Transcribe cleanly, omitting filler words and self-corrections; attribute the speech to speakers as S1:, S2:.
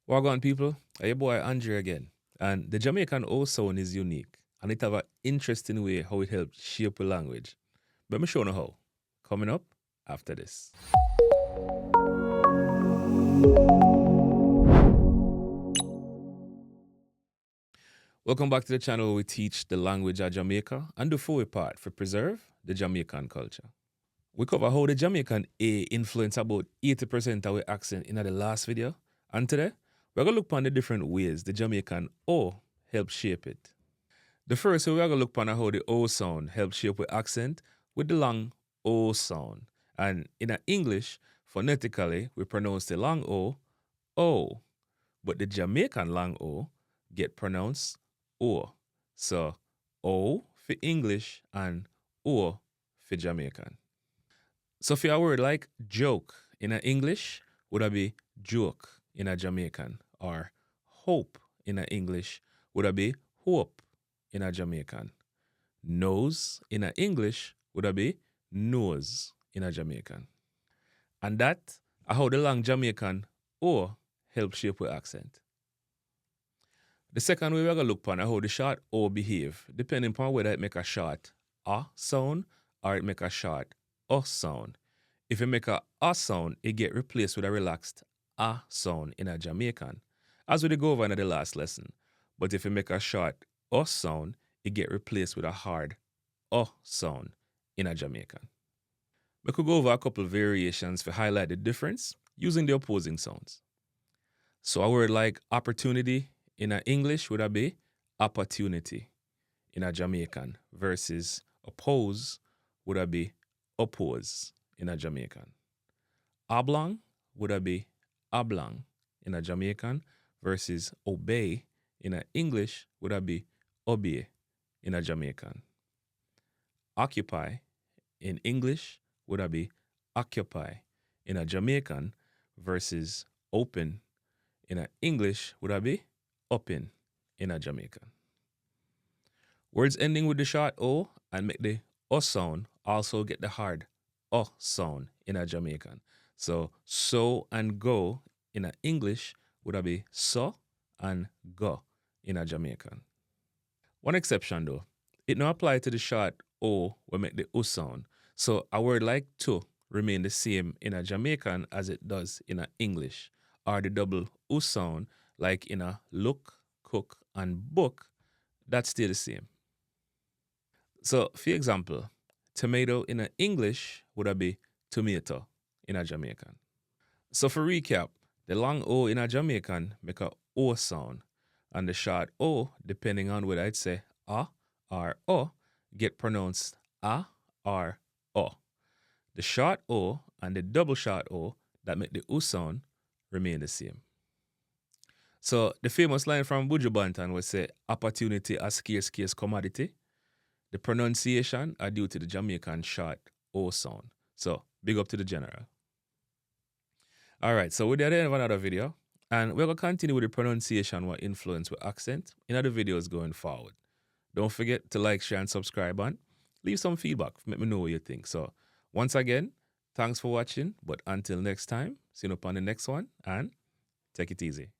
S1: Wagwan people, your boy Andre again. And the Jamaican O sound is unique and it have an interesting way how it helps shape a language. But me show you how. Coming up after this. Welcome back to the channel where we teach the language of Jamaica and do full part for preserve the Jamaican culture. We cover how the Jamaican A influence about 80% of our accent in the last video. And today, we're going to look on the different ways the Jamaican O helps shape it. The first way we're going to look on how the O sound helps shape our accent with the long O sound. And in English, phonetically, we pronounce the long O. But the Jamaican long O get pronounced O. So, O for English and O for Jamaican. So for a word like joke in English, would that be joke in Jamaican? Or hope in English, would that be hope in Jamaican? Nose in English, would that be nose in Jamaican? And that how the long Jamaican O helps shape our accent. The second way we're going to look upon how the short O behave, depending upon whether it make a short A sound or it make a short O sound. If it make a sound, it get replaced with a relaxed A sound in a Jamaican, as we go over in the last lesson. But if it make a short O sound, it get replaced with a hard O sound in a Jamaican. We could go over a couple variations to highlight the difference using the opposing sounds. So a word like opportunity in English would be opportunity in a Jamaican versus oppose would be oppose in a Jamaican. Oblong would be oblong in a Jamaican versus obey in English would be obey in a Jamaican. Occupy in English would be occupy in a Jamaican versus open in English would be open in a Jamaican. Words ending with the short O and make the O sound also get the hard O sound in a Jamaican. So and go in English would be so and go in a Jamaican. One exception though, it not apply to the short O will make the U sound. So a word like to remain the same in a Jamaican as it does in English, or the double U sound like in a look, cook, and book, that stay the same. So, for example, tomato in English would be tomato in a Jamaican. So for recap, the long O in a Jamaican make a O sound, and the short O, depending on whether I'd say A or O, get pronounced A or O. The short O and the double short O that make the U sound remain the same. So the famous line from Buju Banton would say, opportunity a scarce commodity. The pronunciation are due to the Jamaican short O sound. So big up to the general. All right, so we're at the end of another video, and we're going to continue with the pronunciation what influence with accent in other videos going forward. Don't forget to like, share, and subscribe, and leave some feedback. Let me know what you think. So once again, thanks for watching, but until next time, see you up on the next one, and take it easy.